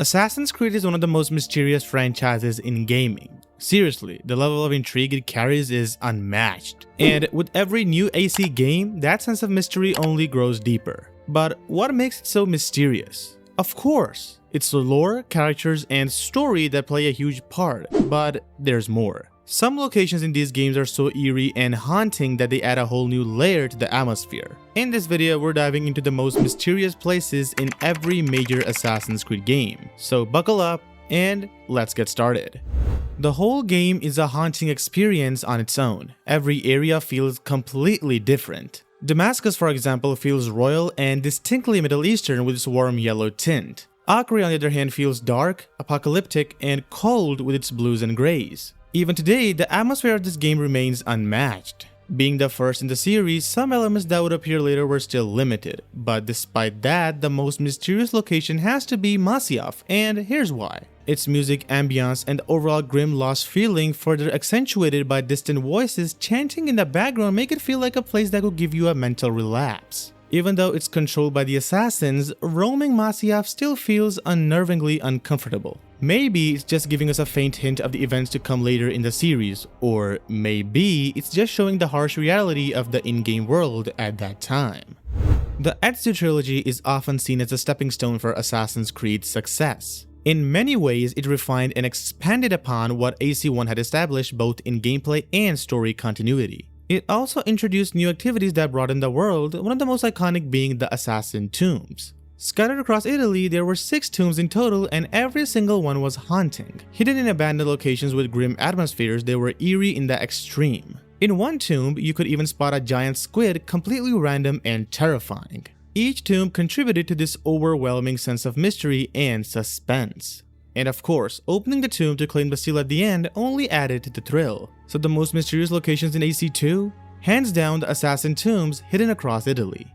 Assassin's Creed is one of the most mysterious franchises in gaming. Seriously, the level of intrigue it carries is unmatched. And with every new AC game, that sense of mystery only grows deeper. But what makes it so mysterious? Of course, it's the lore, characters, and story that play a huge part, but there's more. Some locations in these games are so eerie and haunting that they add a whole new layer to the atmosphere. In this video, we're diving into the most mysterious places in every major Assassin's Creed game. So buckle up and let's get started. The whole game is a haunting experience on its own. Every area feels completely different. Damascus, for example, feels royal and distinctly Middle Eastern with its warm yellow tint. Acre, on the other hand, feels dark, apocalyptic, and cold with its blues and grays. Even today, the atmosphere of this game remains unmatched. Being the first in the series, some elements that would appear later were still limited, but despite that, the most mysterious location has to be Masyaf, and here's why. Its music, ambience, and overall grim lost feeling, further accentuated by distant voices chanting in the background, make it feel like a place that could give you a mental relapse. Even though it's controlled by the assassins, roaming Masyaf still feels unnervingly uncomfortable. Maybe it's just giving us a faint hint of the events to come later in the series, or maybe it's just showing the harsh reality of the in-game world at that time. The Ezio trilogy is often seen as a stepping stone for Assassin's Creed's success. In many ways, it refined and expanded upon what AC1 had established both in gameplay and story continuity. It also introduced new activities that broadened the world, one of the most iconic being the assassin tombs. Scattered across Italy, there were 6 tombs in total, and every single one was haunting. Hidden in abandoned locations with grim atmospheres, they were eerie in the extreme. In one tomb, you could even spot a giant squid, completely random and terrifying. Each tomb contributed to this overwhelming sense of mystery and suspense. And of course, opening the tomb to claim the seal at the end only added to the thrill. So the most mysterious locations in AC2? Hands down, the assassin tombs hidden across Italy.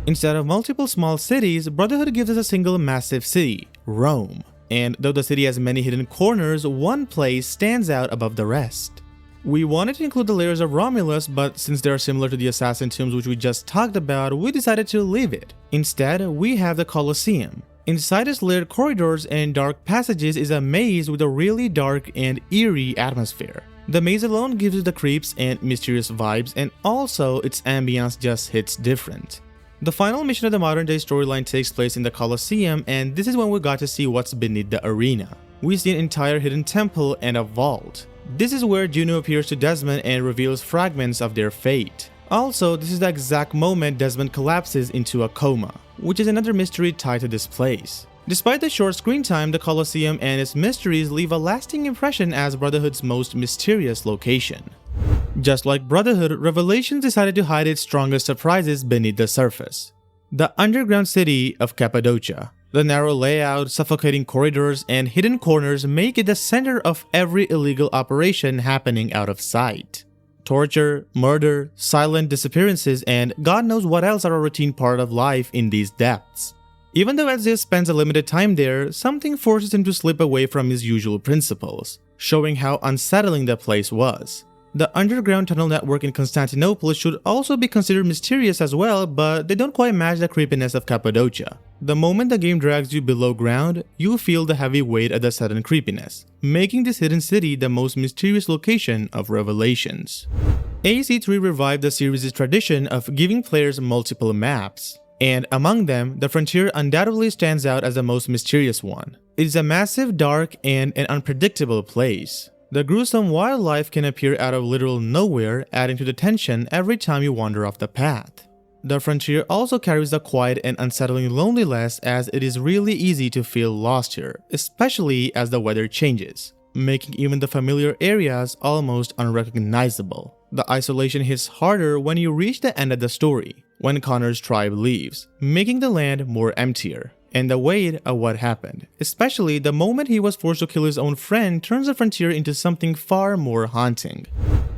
Instead of multiple small cities, Brotherhood gives us a single massive city, Rome. And though the city has many hidden corners, one place stands out above the rest. We wanted to include the layers of Romulus, but since they are similar to the assassin tombs which we just talked about, we decided to leave it. Instead, we have the Colosseum. Inside its layered corridors and dark passages is a maze with a really dark and eerie atmosphere. The maze alone gives you the creeps and mysterious vibes, and also its ambience just hits different. The final mission of the modern day storyline takes place in the Colosseum, and this is when we got to see what's beneath the arena. We see an entire hidden temple and a vault. This is where Juno appears to Desmond and reveals fragments of their fate. Also, this is the exact moment Desmond collapses into a coma, which is another mystery tied to this place. Despite the short screen time, the Colosseum and its mysteries leave a lasting impression as Brotherhood's most mysterious location. Just like Brotherhood, Revelations decided to hide its strongest surprises beneath the surface. The underground city of Cappadocia. The narrow layout, suffocating corridors, and hidden corners make it the center of every illegal operation happening out of sight. Torture, murder, silent disappearances, and God knows what else are a routine part of life in these depths. Even though Ezio spends a limited time there, something forces him to slip away from his usual principles, showing how unsettling the place was. The underground tunnel network in Constantinople should also be considered mysterious as well, but they don't quite match the creepiness of Cappadocia. The moment the game drags you below ground, you feel the heavy weight of the sudden creepiness, making this hidden city the most mysterious location of Revelations. AC3 revived the series' tradition of giving players multiple maps, and among them, the Frontier undoubtedly stands out as the most mysterious one. It is a massive, dark, and an unpredictable place. The gruesome wildlife can appear out of literal nowhere, adding to the tension every time you wander off the path. The Frontier also carries a quiet and unsettling loneliness, as it is really easy to feel lost here, especially as the weather changes, making even the familiar areas almost unrecognizable. The isolation hits harder when you reach the end of the story, when Connor's tribe leaves, making the land more emptier. And the weight of what happened, especially the moment he was forced to kill his own friend, turns the Frontier into something far more haunting.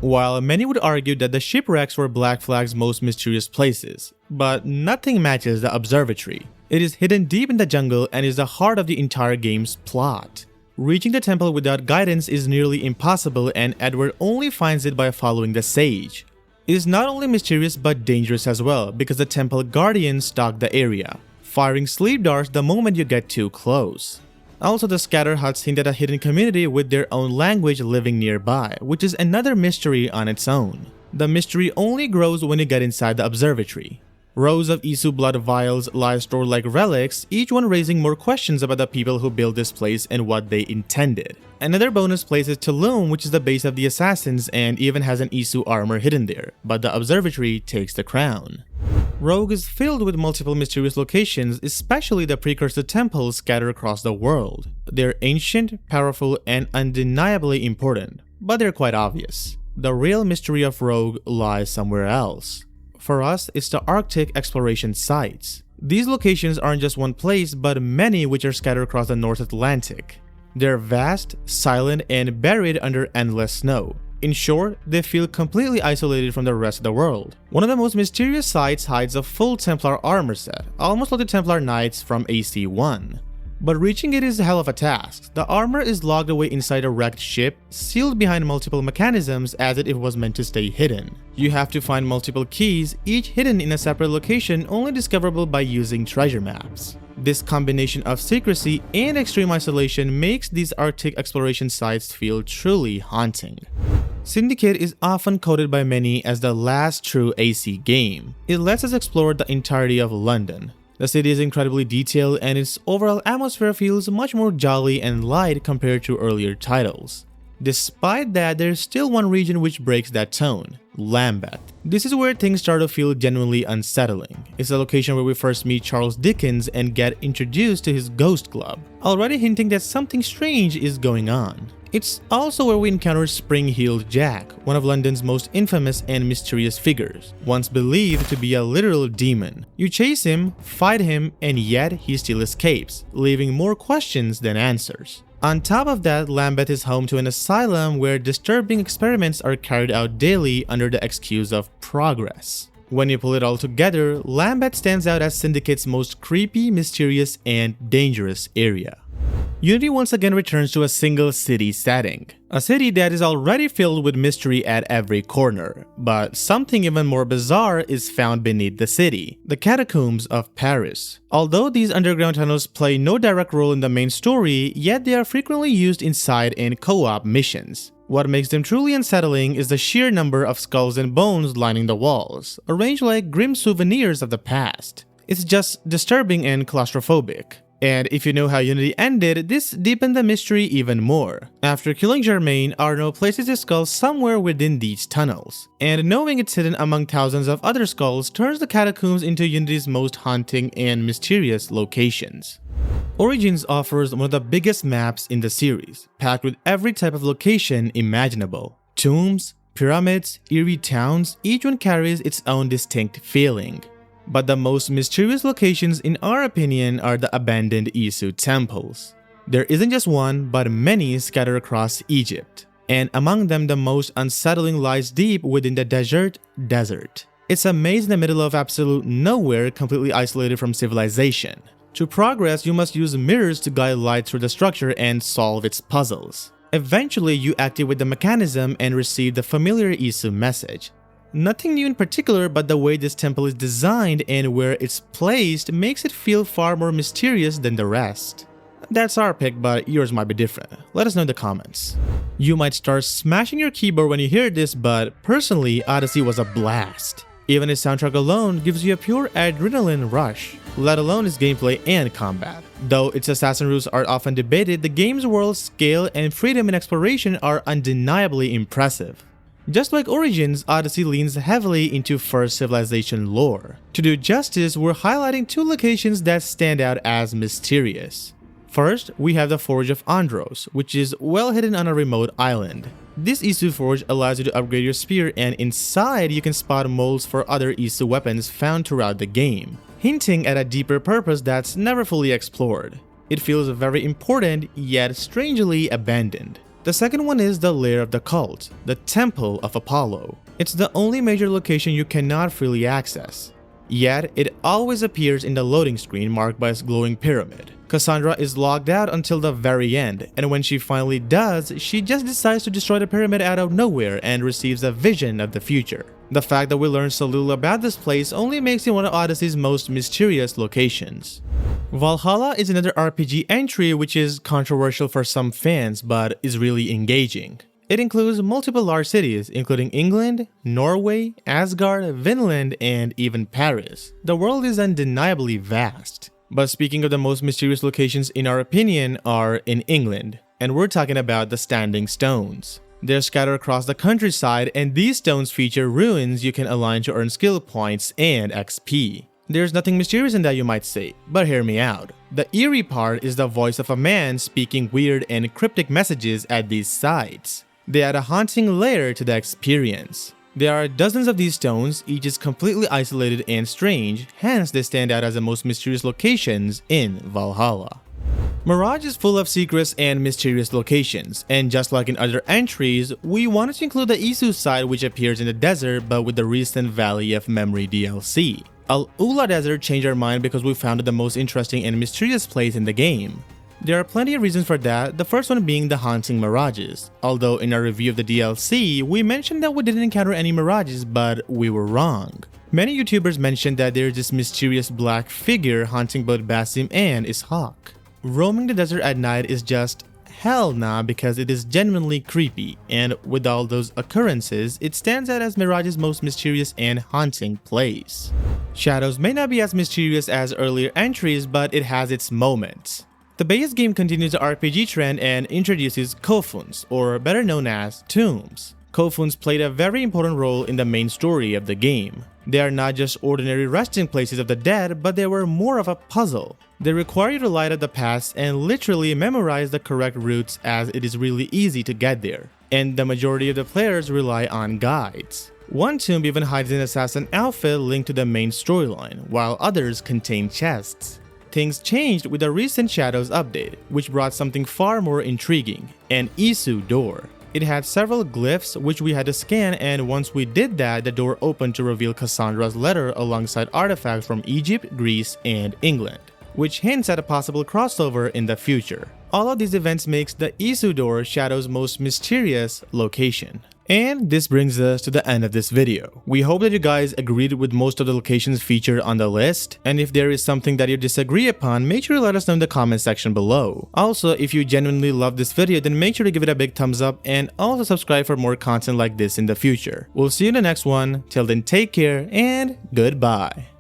While many would argue that the shipwrecks were Black Flag's most mysterious places, but nothing matches the observatory. It is hidden deep in the jungle and is the heart of the entire game's plot. Reaching the temple without guidance is nearly impossible, and Edward only finds it by following the sage. It is not only mysterious but dangerous as well, because the temple guardians stalk the area, firing sleep darts the moment you get too close. Also, the scatter huts hint at a hidden community with their own language living nearby, which is another mystery on its own. The mystery only grows when you get inside the observatory. Rows of Isu blood vials lie stored like relics, each one raising more questions about the people who built this place and what they intended. Another bonus place is Tulum, which is the base of the assassins and even has an Isu armor hidden there, but the observatory takes the crown. Rogue is filled with multiple mysterious locations, especially the precursor temples scattered across the world. They're ancient, powerful, and undeniably important, but they're quite obvious. The real mystery of Rogue lies somewhere else. For us, it's the Arctic exploration sites. These locations aren't just one place, but many which are scattered across the North Atlantic. They're vast, silent, and buried under endless snow. In short, they feel completely isolated from the rest of the world. One of the most mysterious sites hides a full Templar armor set, almost like the Templar Knights from AC1. But reaching it is a hell of a task. The armor is locked away inside a wrecked ship, sealed behind multiple mechanisms as if it was meant to stay hidden. You have to find multiple keys, each hidden in a separate location only discoverable by using treasure maps. This combination of secrecy and extreme isolation makes these Arctic exploration sites feel truly haunting. Syndicate is often quoted by many as the last true AC game. It lets us explore the entirety of London. The city is incredibly detailed and its overall atmosphere feels much more jolly and light compared to earlier titles. Despite that, there's still one region which breaks that tone, Lambeth. This is where things start to feel genuinely unsettling. It's the location where we first meet Charles Dickens and get introduced to his ghost club, already hinting that something strange is going on. It's also where we encounter Spring-Heeled Jack, one of London's most infamous and mysterious figures, once believed to be a literal demon. You chase him, fight him, and yet he still escapes, leaving more questions than answers. On top of that, Lambeth is home to an asylum where disturbing experiments are carried out daily under the excuse of progress. When you pull it all together, Lambeth stands out as Syndicate's most creepy, mysterious, and dangerous area. Unity once again returns to a single city setting. A city that is already filled with mystery at every corner. But something even more bizarre is found beneath the city, the catacombs of Paris. Although these underground tunnels play no direct role in the main story, yet they are frequently used inside in co-op missions. What makes them truly unsettling is the sheer number of skulls and bones lining the walls, arranged like grim souvenirs of the past. It's just disturbing and claustrophobic. And if you know how Unity ended, this deepened the mystery even more. After killing Germain, Arno places his skull somewhere within these tunnels. And knowing it's hidden among thousands of other skulls turns the catacombs into Unity's most haunting and mysterious locations. Origins offers one of the biggest maps in the series, packed with every type of location imaginable. Tombs, pyramids, eerie towns, each one carries its own distinct feeling. But the most mysterious locations in our opinion are the abandoned Isu temples. There isn't just one, but many scattered across Egypt. And among them, the most unsettling lies deep within the desert. It's a maze in the middle of absolute nowhere, completely isolated from civilization. To progress, you must use mirrors to guide light through the structure and solve its puzzles. Eventually, you activate the mechanism and receive the familiar Isu message. Nothing new in particular, but the way this temple is designed and where it's placed makes it feel far more mysterious than the rest. That's our pick, but yours might be different. Let us know in the comments. You might start smashing your keyboard when you hear this, but personally, Odyssey was a blast. Even its soundtrack alone gives you a pure adrenaline rush, let alone its gameplay and combat. Though its assassin rules are often debated, the game's world scale and freedom in exploration are undeniably impressive. Just like Origins, Odyssey leans heavily into First Civilization lore. To do justice, we're highlighting two locations that stand out as mysterious. First, we have the Forge of Andros, which is well hidden on a remote island. This Isu forge allows you to upgrade your spear, and inside you can spot molds for other Isu weapons found throughout the game, hinting at a deeper purpose that's never fully explored. It feels very important, yet strangely abandoned. The second one is the lair of the cult, the Temple of Apollo. It's the only major location you cannot freely access. Yet, it always appears in the loading screen marked by its glowing pyramid, Cassandra is locked out until the very end, and when she finally does, she just decides to destroy the pyramid out of nowhere and receives a vision of the future. The fact that we learn so little about this place only makes it one of Odyssey's most mysterious locations. Valhalla is another RPG entry which is controversial for some fans but is really engaging. It includes multiple large cities, including England, Norway, Asgard, Vinland, and even Paris. The world is undeniably vast. But speaking of the most mysterious locations in our opinion are in England, and we're talking about the Standing Stones. They're scattered across the countryside, and these stones feature ruins you can align to earn skill points and XP. There's nothing mysterious in that, you might say, but hear me out. The eerie part is the voice of a man speaking weird and cryptic messages at these sites. They add a haunting layer to the experience. There are dozens of these stones, each is completely isolated and strange, hence they stand out as the most mysterious locations in Valhalla. Mirage is full of secrets and mysterious locations, and just like in other entries, we wanted to include the Isu side which appears in the desert but with the recent Valley of Memory DLC. Al-Ula Desert changed our mind because we found it the most interesting and mysterious place in the game. There are plenty of reasons for that, the first one being the haunting mirages. Although in our review of the DLC, we mentioned that we didn't encounter any mirages, but we were wrong. Many YouTubers mentioned that there is this mysterious black figure haunting both Basim and Ishaq. Roaming the desert at night is just hell nah because it is genuinely creepy, and with all those occurrences, it stands out as Mirage's most mysterious and haunting place. Shadows may not be as mysterious as earlier entries, but it has its moments. The base game continues the RPG trend and introduces kofuns, or better known as tombs. Kofuns played a very important role in the main story of the game. They are not just ordinary resting places of the dead, but they were more of a puzzle. They require you to light up the paths and literally memorize the correct routes, as it is really easy to get there, and the majority of the players rely on guides. One tomb even hides an assassin outfit linked to the main storyline, while others contain chests. Things changed with the recent Shadows update, which brought something far more intriguing, an Isu door. It had several glyphs which we had to scan, and once we did that, the door opened to reveal Cassandra's letter alongside artifacts from Egypt, Greece, and England, which hints at a possible crossover in the future. All of these events makes the Isu door Shadow's most mysterious location. And this brings us to the end of this video. We hope that you guys agreed with most of the locations featured on the list, and if there is something that you disagree upon, make sure to let us know in the comment section below. Also, if you genuinely love this video, then make sure to give it a big thumbs up and also subscribe for more content like this in the future. We'll see you in the next one. Till then, take care and goodbye.